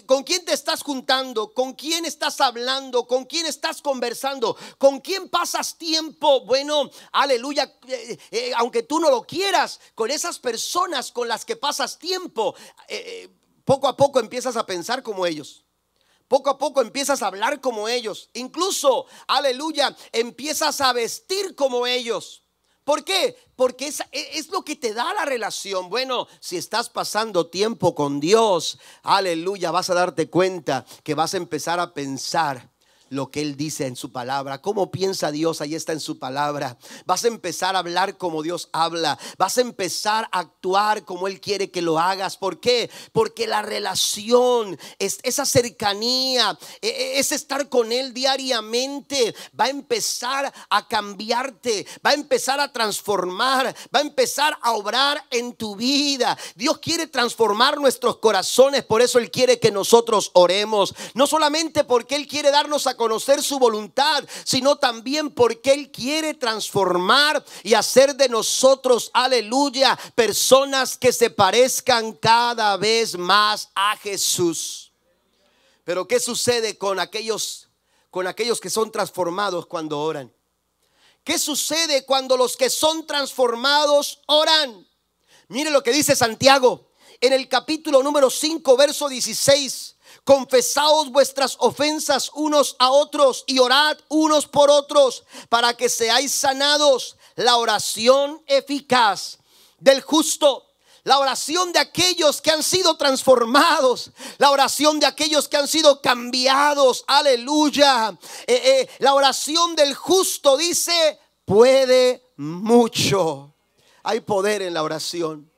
con quién te estás juntando, con quién estás hablando, con quién estás conversando, con quién pasas tiempo. Bueno, aleluya, aunque tú no lo quieras, con esas personas con las que pasas tiempo, poco a poco empiezas a pensar como ellos. Poco a poco empiezas a hablar como ellos. Incluso, aleluya, empiezas a vestir como ellos. ¿Por qué? Porque es lo que te da la relación. Bueno, si estás pasando tiempo con Dios, aleluya, vas a darte cuenta que vas a empezar a pensar lo que Él dice en su palabra. ¿Cómo piensa Dios? Ahí está en su palabra. Vas a empezar a hablar como Dios habla. Vas a empezar a actuar como Él quiere que lo hagas. ¿Por qué? Porque la relación, esa cercanía, es estar con Él diariamente, va a empezar a cambiarte, va a empezar a transformar, va a empezar a obrar en tu vida. Dios quiere transformar nuestros corazones. Por eso Él quiere que nosotros oremos. No solamente porque Él quiere darnos a conocer su voluntad, sino también porque Él quiere transformar y hacer de nosotros, aleluya, personas que se parezcan cada vez más a Jesús. Pero ¿qué sucede con aquellos que son transformados cuando oran? ¿Qué sucede cuando los que son transformados oran? Mire lo que dice Santiago en el capítulo número 5, verso 16. Confesaos vuestras ofensas unos a otros y orad unos por otros para que seáis sanados. La oración eficaz del justo, la oración de aquellos que han sido transformados, la oración de aquellos que han sido cambiados, aleluya. La oración del justo, dice, puede mucho. Hay poder en la oración.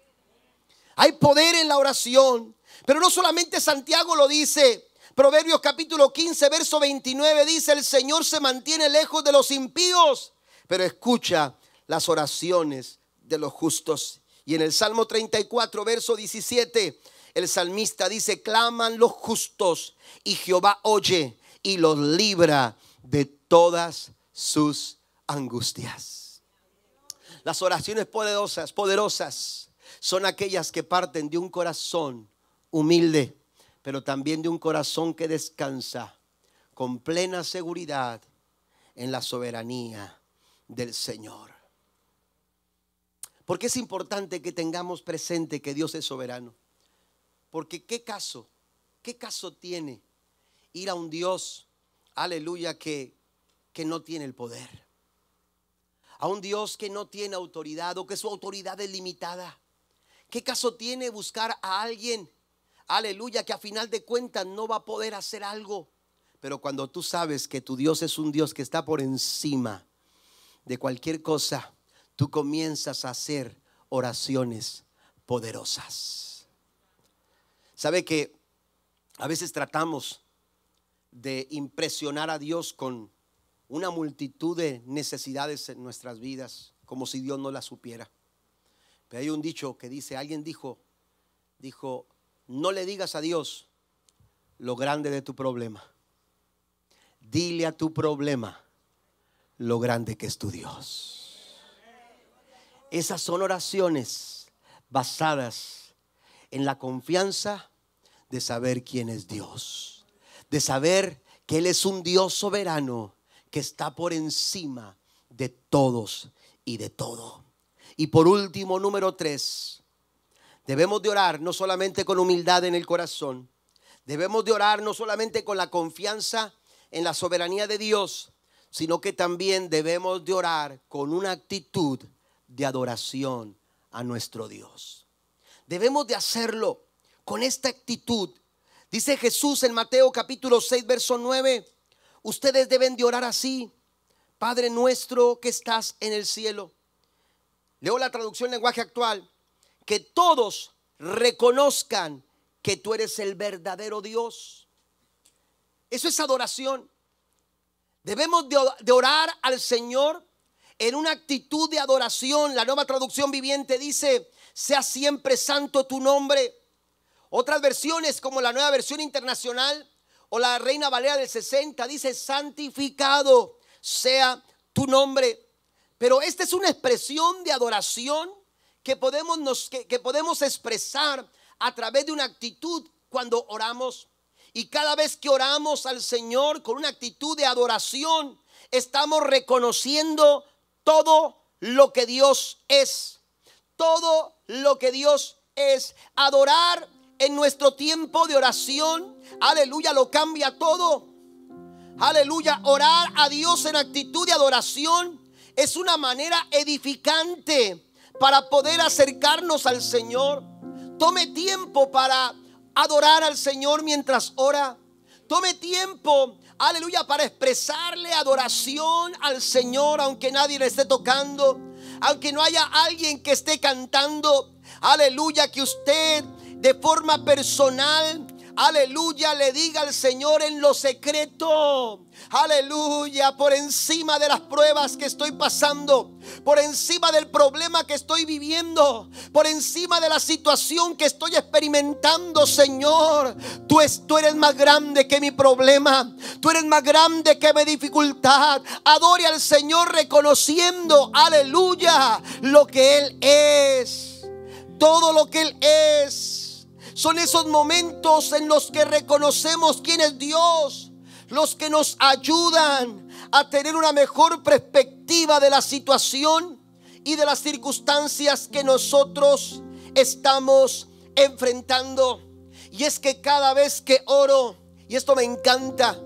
Hay poder en la oración. Pero no solamente Santiago lo dice. Proverbios capítulo 15, verso 29 dice: el Señor se mantiene lejos de los impíos, pero escucha las oraciones de los justos. Y en el Salmo 34, verso 17, el salmista dice: claman los justos y Jehová oye y los libra de todas sus angustias. Las oraciones poderosas son aquellas que parten de un corazón humilde, pero también de un corazón que descansa con plena seguridad en la soberanía del Señor. Porque es importante que tengamos presente que Dios es soberano. Porque qué caso tiene ir a un Dios, aleluya, que no tiene el poder. A un Dios que no tiene autoridad, o que su autoridad es limitada. ¿Qué caso tiene buscar a alguien, aleluya, que a final de cuentas no va a poder hacer algo? Pero cuando tú sabes que tu Dios es un Dios que está por encima de cualquier cosa, tú comienzas a hacer oraciones poderosas. ¿Sabe que a veces tratamos de impresionar a Dios con una multitud de necesidades en nuestras vidas, como si Dios no las supiera? Pero hay un dicho que dice, alguien dijo, no le digas a Dios lo grande de tu problema. Dile a tu problema lo grande que es tu Dios. Esas son oraciones basadas en la confianza de saber quién es Dios, de saber que Él es un Dios soberano que está por encima de todos y de todo. Y por último, número 3, debemos de orar no solamente con humildad en el corazón, debemos de orar no solamente con la confianza en la soberanía de Dios, sino que también debemos de orar con una actitud de adoración a nuestro Dios. Debemos de hacerlo con esta actitud. Dice Jesús en Mateo capítulo 6, verso 9, ustedes deben de orar así: Padre nuestro que estás en el cielo. Leo la traducción lenguaje actual: que todos reconozcan que tú eres el verdadero Dios. Eso es adoración. Debemos de orar al Señor en una actitud de adoración. La Nueva Traducción Viviente dice: sea siempre santo tu nombre. Otras versiones, como la Nueva Versión Internacional o la Reina Valera del 60, dice: santificado sea tu nombre. Pero esta es una expresión de adoración que podemos expresar a través de una actitud cuando oramos. Y cada vez que oramos al Señor con una actitud de adoración, estamos reconociendo todo lo que Dios es. Todo lo que Dios es. Adorar en nuestro tiempo de oración, aleluya, lo cambia todo. Aleluya, orar a Dios en actitud de adoración es una manera edificante para poder acercarnos al Señor. Tome tiempo para adorar al Señor mientras ora. Tome tiempo, aleluya, para expresarle adoración al Señor, aunque nadie le esté tocando, aunque no haya alguien que esté cantando. Aleluya, que usted de forma personal, aleluya, le diga al Señor en lo secreto, aleluya, por encima de las pruebas que estoy pasando, por encima del problema que estoy viviendo, por encima de la situación que estoy experimentando. Señor, tú eres más grande que mi problema, tú eres más grande que mi dificultad. Adore al Señor reconociendo, aleluya, lo que Él es, todo lo que Él es. Son esos momentos en los que reconocemos quién es Dios, los que nos ayudan a tener una mejor perspectiva de la situación y de las circunstancias que nosotros estamos enfrentando. Y es que cada vez que oro, y esto me encanta,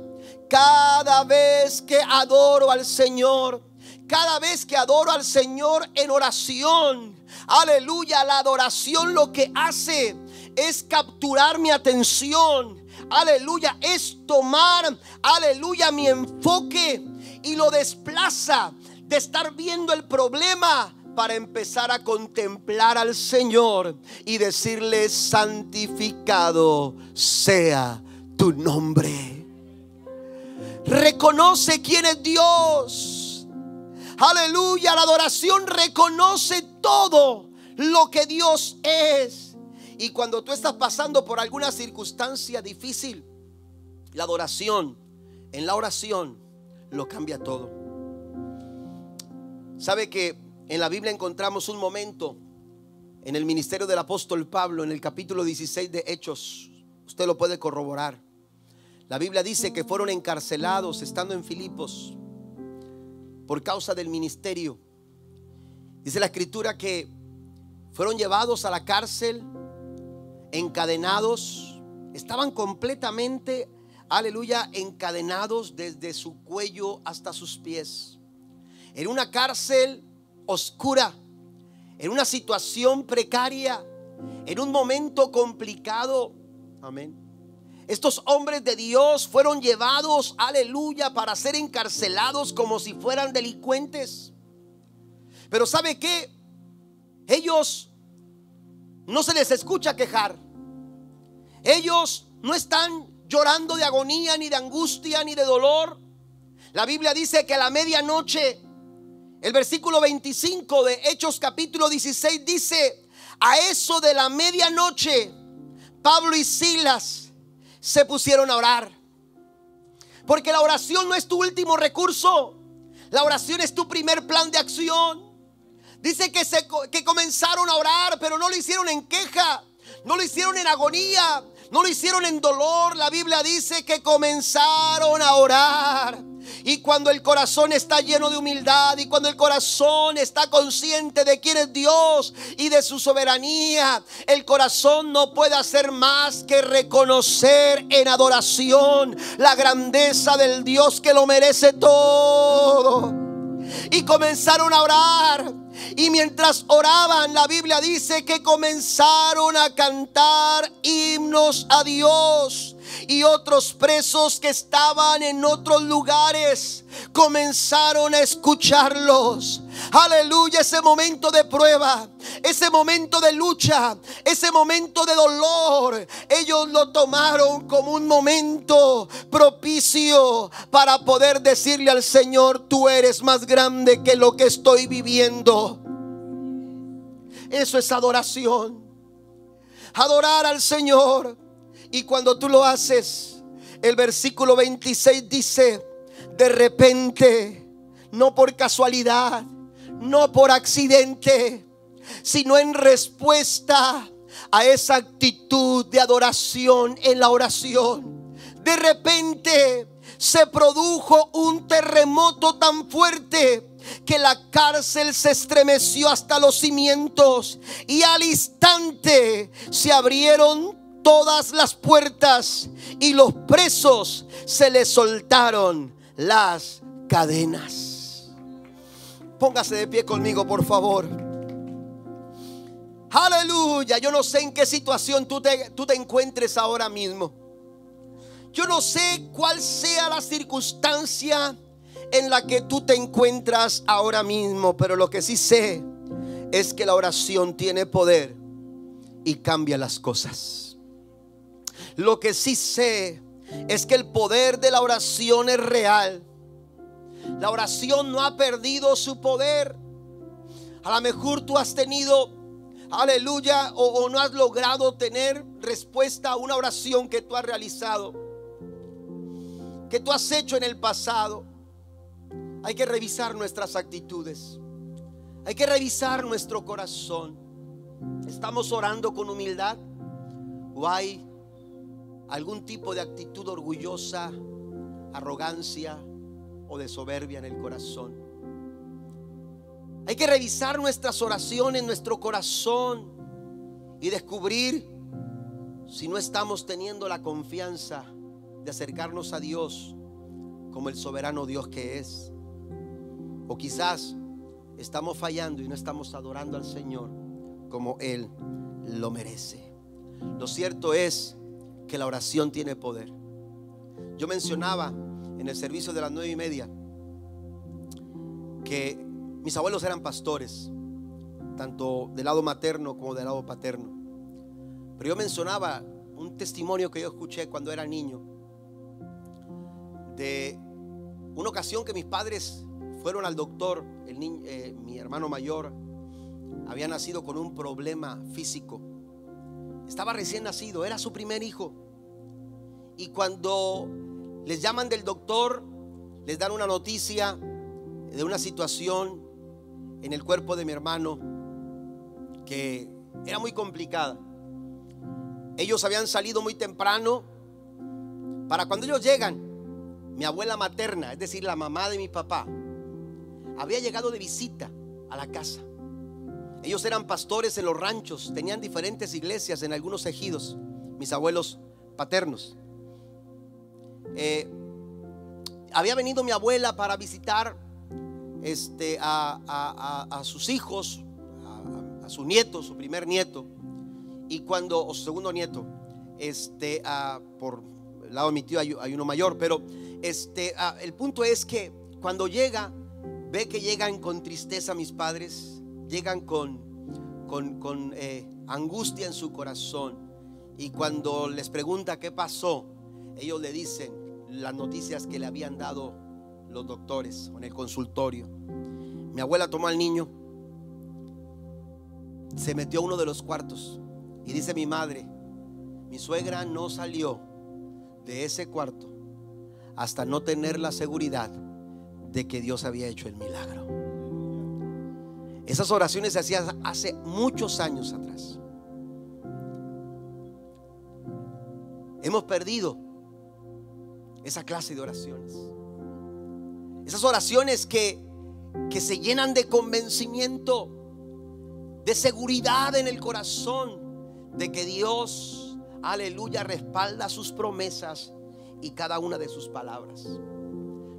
cada vez que adoro al Señor, cada vez que adoro al Señor en oración, aleluya, la adoración lo que hace es capturar mi atención, aleluya, es tomar, aleluya, mi enfoque y lo desplaza de estar viendo el problema para empezar a contemplar al Señor y decirle: santificado sea tu nombre. Reconoce quién es Dios. Aleluya, la adoración reconoce todo lo que Dios es. Y cuando tú estás pasando por alguna circunstancia difícil, la adoración, en la oración, lo cambia todo. ¿Sabe que en la Biblia encontramos un momento en el ministerio del apóstol Pablo, en el capítulo 16 de Hechos? Usted lo puede corroborar. La Biblia dice que fueron encarcelados estando en Filipos por causa del ministerio. Dice la escritura que fueron llevados a la cárcel, encadenados, estaban completamente, aleluya, encadenados desde su cuello hasta sus pies, en una cárcel oscura, en una situación precaria, en un momento complicado. Amén. Estos hombres de Dios fueron llevados, aleluya, para ser encarcelados como si fueran delincuentes. Pero ¿sabe qué? Ellos no se les escucha quejar. Ellos no están llorando de agonía, ni de angustia, ni de dolor. La Biblia dice que a la medianoche, el versículo 25 de Hechos capítulo 16 dice: a eso de la medianoche, Pablo y Silas se pusieron a orar. Porque la oración no es tu último recurso, la oración es tu primer plan de acción. Dice que comenzaron a orar, pero no lo hicieron en queja, no lo hicieron en agonía, no lo hicieron en dolor. La Biblia dice que comenzaron a orar. Y cuando el corazón está lleno de humildad, y cuando el corazón está consciente de quién es Dios y de su soberanía, el corazón no puede hacer más que reconocer en adoración la grandeza del Dios que lo merece todo. Y comenzaron a orar. Y mientras oraban, la Biblia dice que comenzaron a cantar himnos a Dios. Y otros presos que estaban en otros lugares comenzaron a escucharlos. Aleluya, ese momento de prueba, ese momento de lucha, ese momento de dolor, ellos lo tomaron como un momento propicio para poder decirle al Señor: tú eres más grande que lo que estoy viviendo. Eso es adoración. Adorar al Señor. Y cuando tú lo haces, el versículo 26 dice: de repente, no por casualidad, no por accidente, sino en respuesta a esa actitud de adoración en la oración, de repente se produjo un terremoto tan fuerte que la cárcel se estremeció hasta los cimientos, y al instante se abrieron todas las puertas y los presos se les soltaron las cadenas. Póngase de pie conmigo, por favor. Aleluya. Yo no sé en qué situación tú te encuentres ahora mismo. Yo no sé cuál sea la circunstancia en la que tú te encuentras ahora mismo, pero lo que sí sé es que la oración tiene poder y cambia las cosas. Lo que sí sé es que el poder de la oración es real. La oración no ha perdido su poder. A lo mejor tú has tenido, aleluya, o no has logrado tener respuesta a una oración que tú has realizado, que tú has hecho en el pasado. Hay que revisar nuestras actitudes. Hay que revisar nuestro corazón. ¿Estamos orando con humildad? ¿O hay algún tipo de actitud orgullosa, arrogancia o de soberbia en el corazón? Hay que revisar nuestras oraciones, nuestro corazón, y descubrir si no estamos teniendo la confianza de acercarnos a Dios como el soberano Dios que es. O quizás estamos fallando y no estamos adorando al Señor como Él lo merece. Lo cierto es que la oración tiene poder. Yo mencionaba en el servicio de las 9:30 que mis abuelos eran pastores, tanto del lado materno como del lado paterno. Pero yo mencionaba un testimonio que yo escuché cuando era niño, de una ocasión que mis padres fueron al doctor. Mi hermano mayor había nacido con un problema físico. Estaba recién nacido, era su primer hijo. Y cuando les llaman del doctor, les dan una noticia de una situación en el cuerpo de mi hermano que era muy complicada. Ellos habían salido muy temprano. Para cuando ellos llegan, mi abuela materna, es decir, la mamá de mi papá, había llegado de visita a la casa. Ellos eran pastores en los ranchos, tenían diferentes iglesias en algunos ejidos, mis abuelos paternos. Había venido mi abuela para visitar a sus hijos, a su nieto, su primer nieto, o su segundo nieto. Por el lado de mi tío hay uno mayor, pero el punto es que cuando llega, ve que llegan con tristeza mis padres, llegan con angustia en su corazón. Y cuando les pregunta qué pasó, ellos le dicen las noticias que le habían dado los doctores en el consultorio. Mi abuela tomó al niño, se metió a uno de los cuartos, y dice mi madre: mi suegra no salió de ese cuarto hasta no tener la seguridad de que Dios había hecho el milagro. Esas oraciones se hacían hace muchos años atrás. Hemos perdido esa clase de oraciones. Esas oraciones que se llenan de convencimiento, de seguridad en el corazón de que Dios, aleluya, respalda sus promesas y cada una de sus palabras.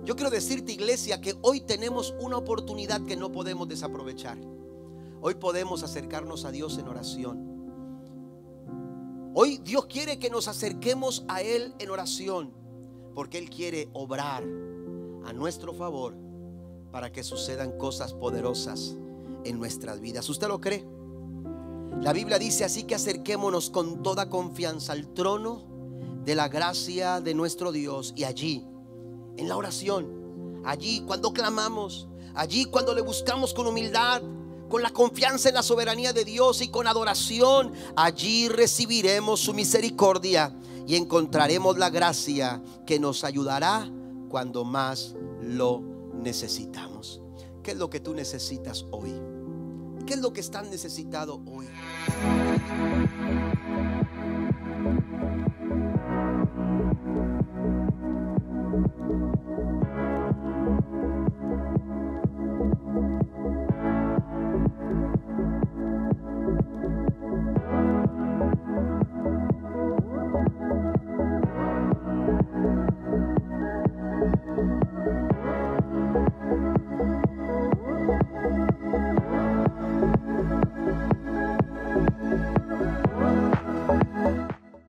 Yo quiero decirte, iglesia, que hoy tenemos una oportunidad que no podemos desaprovechar. Hoy podemos acercarnos a Dios en oración. Hoy Dios quiere que nos acerquemos a Él en oración, porque Él quiere obrar a nuestro favor para que sucedan cosas poderosas en nuestras vidas. ¿Usted lo cree? La Biblia dice así que acerquémonos con toda confianza al trono de la gracia de nuestro Dios, y allí, en la oración, allí cuando clamamos, allí cuando le buscamos con humildad, con la confianza en la soberanía de Dios y con adoración, allí recibiremos su misericordia y encontraremos la gracia que nos ayudará cuando más lo necesitamos. ¿Qué es lo que tú necesitas hoy? ¿Qué es lo que estás necesitado hoy?